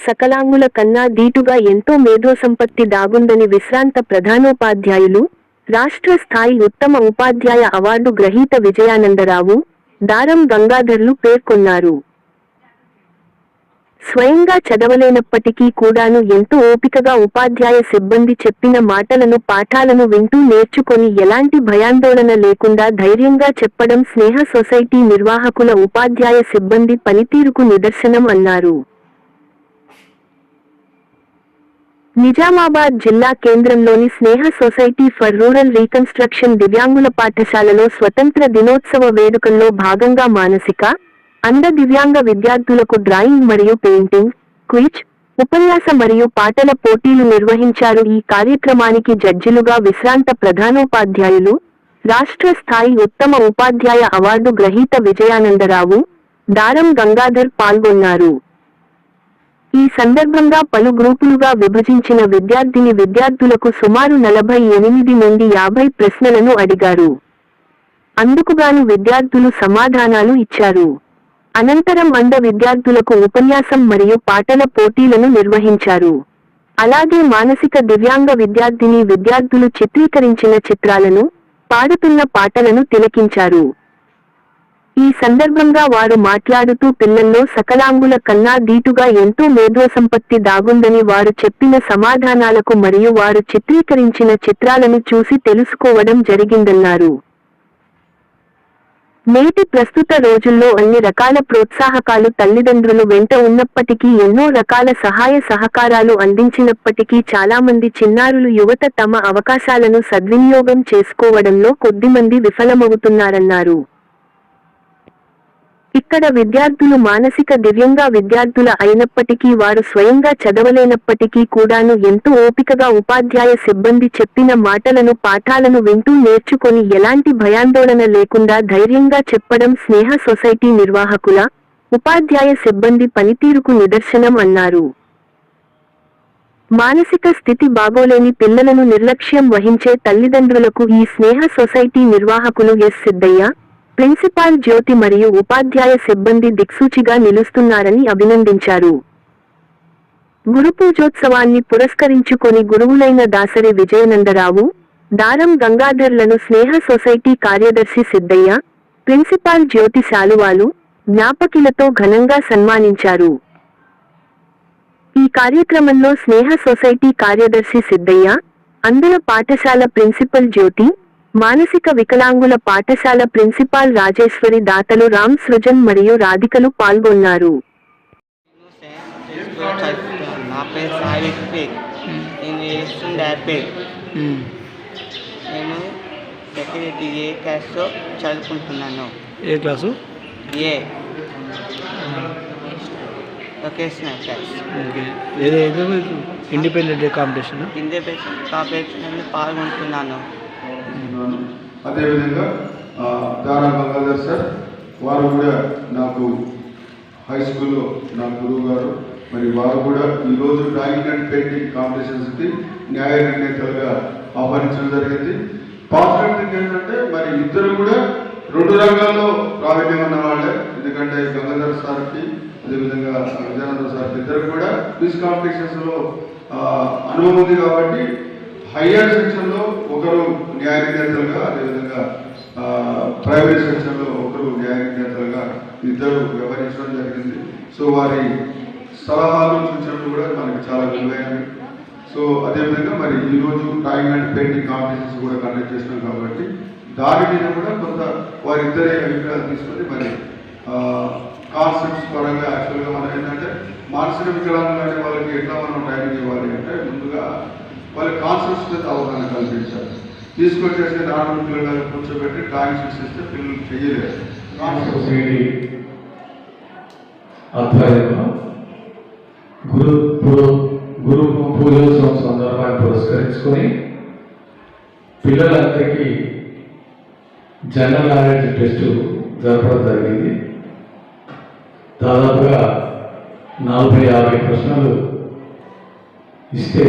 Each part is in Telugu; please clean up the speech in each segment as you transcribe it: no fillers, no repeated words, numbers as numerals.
సకలాంగుల కన్నా దీటుగా ఎంతో మేధోసంపత్తి దాగుందని విశ్రాంత ప్రధానోపాధ్యాయులు, రాష్ట్ర స్థాయి ఉత్తమ ఉపాధ్యాయ అవార్డు గ్రహీత విజయానందరావు, దారం గంగాధర్లు పేర్కొన్నారు. స్వయంగా చదవలేనప్పటికీ కూడాను ఎంతో ఓపికగా ఉపాధ్యాయ సిబ్బంది చెప్పిన మాటలను పాఠాలను వింటూ నేర్చుకొని ఎలాంటి భయాందోళన లేకుండా ధైర్యంగా చెప్పడం స్నేహ సొసైటీ నిర్వాహకుల ఉపాధ్యాయ సిబ్బంది పనితీరుకు నిదర్శనం అన్నారు. నిజామాబాద్ జిల్లా కేంద్రంలోని స్నేహ సొసైటీ ఫర్ రూరల్ రీకన్స్ట్రక్షన్ దివ్యాంగుల పాఠశాలలో స్వతంత్ర దినోత్సవ వేడుకల్లో భాగంగా మానసిక, అంధ దివ్యాంగ విద్యార్థులకు డ్రాయింగ్ మరియు పెయింటింగ్, క్విజ్, ఉపన్యాస మరియు పాటల పోటీలు నిర్వహించారు. ఈ కార్యక్రమానికి జడ్జిలుగా విశ్రాంత ప్రధానోపాధ్యాయులు, రాష్ట్ర స్థాయి ఉత్తమ ఉపాధ్యాయ అవార్డు గ్రహీత విజయానందరావు, దారం గంగాధర్ పాల్గొన్నారు. ఈ సందర్భంగా పలు గ్రూపులుగా విభజించిన విద్యార్థులకు సుమారు 48 నుండి 50 ప్రశ్నలను అడిగారు. అందుకుగాను విద్యార్థులు సమాధానాలు ఇచ్చారు. అనంతరం అంధ విద్యార్థులకు ఉపన్యాసం మరియు పాటల పోటీలను నిర్వహించారు. అలాగే మానసిక దివ్యాంగ విద్యార్థులు చిత్రీకరించిన చిత్రాలను, పాడుతున్న పాటలను తిలకించారు. ఈ సందర్భంగా వారు మాట్లాడుతూ పిల్లల్లో సకలాంగుల కన్నా దీటుగా ఎంతో మేధోసంపత్తి దాగుందని వారు చెప్పిన సమాధానాలకు మరియు వారు చిత్రీకరించిన చిత్రాలను చూసి తెలుసుకోవడం జరిగిందన్నారు. నేటి ప్రస్తుత రోజుల్లో అన్ని రకాల ప్రోత్సాహకాలు తల్లిదండ్రులు వెంట ఉన్నప్పటికీ ఎన్నో రకాల సహాయ సహకారాలు అందించినప్పటికీ చాలామంది చిన్నారులు యువత తమ అవకాశాలను సద్వినియోగం చేసుకోవడంలో కొద్దిమంది విఫలమవుతున్నారన్నారు. ఇక్కడ విద్యార్థులు మానసిక దివ్యాంగ విద్యార్థుల అయినప్పటికీ వారు స్వయంగా చదవలేనప్పటికీ కూడాను ఎంతో ఓపికగా ఉపాధ్యాయ సిబ్బంది చెప్పిన మాటలను పాఠాలను వింటూ నేర్చుకొని ఎలాంటి భయాందోళన లేకుండా ధైర్యంగా చెప్పడం స్నేహ సొసైటీ నిర్వాహకుల, ఉపాధ్యాయ సిబ్బంది పనితీరుకు నిదర్శనం అన్నారు. మానసిక స్థితి బాగోలేని పిల్లలను నిర్లక్ష్యం వహించే తల్లిదండ్రులకు ఈ స్నేహ సొసైటీ నిర్వాహకులు ఎస్. సిద్ధయ్య, ప్రిన్సిపాల్ జ్యోతి మరియు ఉపాధ్యాయ సిబ్బంది దిక్సూచిగా నిలుస్తున్నారని అభినందించారు. గురు పూజోత్సవాన్ని పురస్కరించుకొని గురువులైన దాసరి విజయానందరావు, దారం గంగాధర్లను స్నేహ సొసైటీ కార్యదర్శి సిద్ధయ్య, ప్రిన్సిపాల్ జ్యోతి శాలువాలు, జ్ఞాపకిలతో ఘనంగా సన్మానించారు. ఈ కార్యక్రమంలో స్నేహ సొసైటీ కార్యదర్శి సిద్ధయ్య, అంధుల పాఠశాల ప్రిన్సిపల్ జ్యోతి, మానసిక వికలాంగుల పాఠశాల ప్రిన్సిపాల్ రాజేశ్వరి, దాతలు రామ్ సృజన్ మరియు రాధికలు పాల్గొన్నారు. నేను సెక్రటరీ ఏ క్లాస్లో చదువుకుంటున్నాను. ఏ క్లాసు? ఏ వొకేషనల్ క్లాస్. ఇండిపెండెంట్ కాంపిటీషన్ పాల్గొంటున్నాను. అదేవిధంగా దారా గంగాధర్ సార్ వారు కూడా నాకు హై స్కూల్లో నా గురువు గారు, మరి వారు కూడా ఈరోజు డ్రాయింగ్ అండ్ పెయింటింగ్ కాంపిటీషన్స్కి న్యాయ నిర్ణేతలుగా ఆహ్వానించడం జరిగింది. పాజిటివ్ థింగ్ ఏంటంటే మరి ఇద్దరు కూడా 2 రంగాల్లో ప్రావీణ్యం ఉన్న వాళ్ళే. ఎందుకంటే గంగాధర్ సార్కి అదేవిధంగా విజయానంద సార్కి ఇద్దరు కూడా క్విజ్ కాంపిటీషన్స్లో అనుభవం ఉంది కాబట్టి హయ్యర్ సెక్షన్లో ఒకరు న్యాయ నిర్ణేతలుగా, అదేవిధంగా ప్రైవేట్ సెక్షన్లో ఒకరు న్యాయ నిర్ణేతలుగా ఇద్దరు వ్యవహరించడం జరిగింది. సో వారి సలహాలు సూచనలు కూడా మనకి చాలా విలువైనవి. సో అదేవిధంగా మరి ఈరోజు డ్రాయింగ్ అండ్ పెయింటింగ్ కాంపిటీషన్స్ కూడా కండక్ట్ చేసినాం కాబట్టి దాని మీద కూడా కొంత వారిద్దరే అభిప్రాయాలు తీసుకొని మరి కాన్సెప్ట్స్ పరంగా యాక్చువల్గా మనం ఏంటంటే మానసిక వికలాంగులు అనే వాళ్ళకి ఎట్లా మనం ట్రైనింగ్ ఇవ్వాలి అంటే ముందుగా వాళ్ళ కాన్సెప్ట్స్ మీద అవగాహన కల్పించాలి. తీసుకొచ్చేసి నార్మల్ పిల్లలు కూర్చోబెట్టి డ్రాయింగ్స్ ఇస్తే పిల్లలు చేయలేరు. సొసైటీ ఆధ్వర్యంలో గురు పూజోత్సవం సందర్భాన్ని పురస్కరించుకొని పిల్లలందరికీ జనరల్ నాలెడ్జ్ టెస్ట్ జరపడం జరిగింది. దాదాపుగా 40-50 ప్రశ్నలు ఇస్తే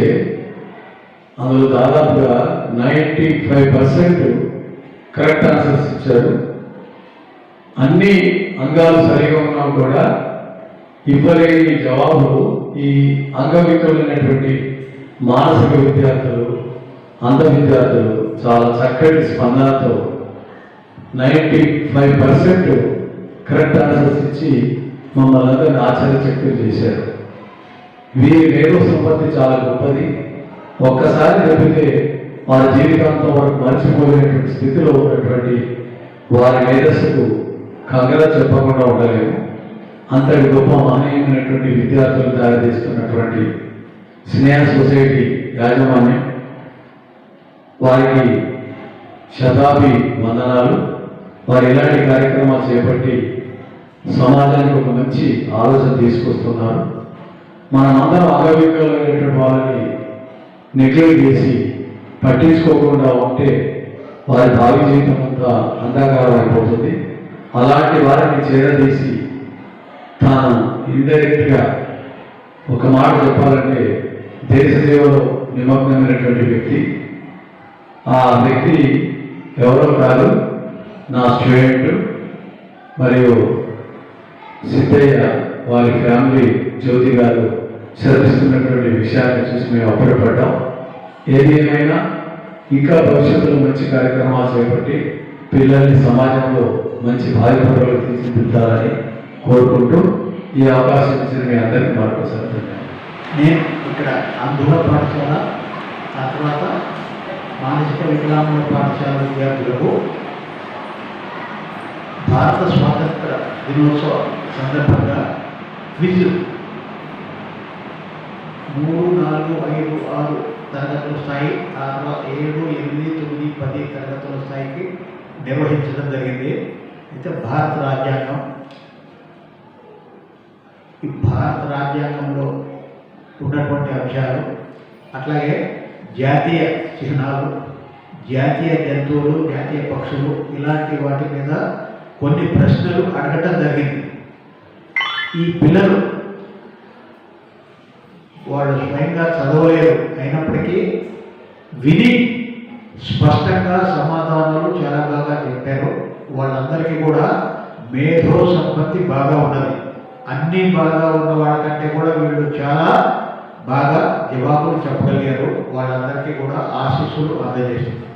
అందులో దాదాపుగా 95% కరెక్ట్ ఆన్సర్స్ ఇచ్చారు. అన్ని అంగాలు సరిగా ఉన్నా కూడా ఇవ్వలేని జవాబులు ఈ అంగవికలైనటువంటి మానసిక విద్యార్థులు, అంధ విద్యార్థులు చాలా చక్కటి స్పందనతో 95% కరెక్ట్ ఆన్సర్స్ ఇచ్చి మమ్మల్ని అందరినీ ఆశ్చర్యచకితులు చేశారు. వీరి మేధో సంపత్తి చాలా గొప్పది. ఒక్కసారి చెబితే వారి జీవితాంతం వరకు మర్చిపోలేనటువంటి స్థితిలో ఉన్నటువంటి వారి మేధస్సుకు కంగలా చెప్పకుండా ఉండలేము. అంతటి గొప్ప మహనీయమైనటువంటి విద్యార్థులు తయారు చేస్తున్నటువంటి స్నేహ సొసైటీ యాజమాన్యం వారికి శతాబ్ది వందనాలు. వారు ఇలాంటి కార్యక్రమాలు చేపట్టి సమాజానికి ఒక మంచి ఆలోచన తీసుకొస్తున్నారు. మనమందరం అంగవికలైనటువంటి వాళ్ళని నెగ్లెక్ట్ చేసి పట్టించుకోకుండా ఉంటే వారి భావి జీవితం అంతా అంధకారం అయిపోతుంది. అలాంటి వారిని చేరదీసి తాను ఇండైరెక్ట్గా ఒక మాట చెప్పాలంటే దేశ సేవలో నిమగ్నమైనటువంటి వ్యక్తి. ఆ వ్యక్తి ఎవరో కాదు, నా స్టూడెంట్ మరియు సిద్ధయ్య వారి ఫ్యామిలీ జ్యోతి గారు శ్రద్ధిస్తున్నటువంటి విషయాన్ని చూసి మేము అప్పుడపడ్డాం. ఏది ఏమైనా ఇంకా భవిష్యత్తులో మంచి కార్యక్రమాలు చేపట్టి పిల్లల్ని సమాజంలో మంచి భావిపరులు తీర్చిదిద్దాలని కోరుకుంటూ ఈ అవకాశం ఇచ్చిన మీ అందరికీ మరొకసారి ధన్యవాదాలు. నేను ఇక్కడ అంధుల పాఠశాల, ఆ తర్వాత మానసిక వికలాంగుల పాఠశాల విద్యార్థులకు భారత స్వాతంత్ర దినోత్సవ సందర్భంగా క్విజ్ 3, 4, 5, 6 తరగతుల స్థాయి, ఆ తర్వాత 7, 8, 9, 10 తరగతుల స్థాయికి నిర్వహించడం జరిగింది. అయితే ఈ భారత రాజ్యాంగంలో ఉన్నటువంటి అంశాలు, అట్లాగే జాతీయ చిహ్నాలు, జాతీయ జంతువులు, జాతీయ పక్షులు, ఇలాంటి వాటి మీద కొన్ని ప్రశ్నలు అడగటం జరిగింది. ఈ పిల్లలు వాళ్ళు స్వయంగా చదవలేరు, అయినప్పటికీ విని స్పష్టంగా సమాధానాలు చాలా బాగా చెప్పారు. వాళ్ళందరికీ కూడా మేధో సంపత్తి బాగా ఉన్నది. అన్నీ బాగా ఉన్న వాళ్ళకంటే కూడా వీళ్ళు చాలా బాగా జవాబులు చెప్పగలిగారు. వాళ్ళందరికీ కూడా ఆశీస్సులు అందజేస్తున్నారు.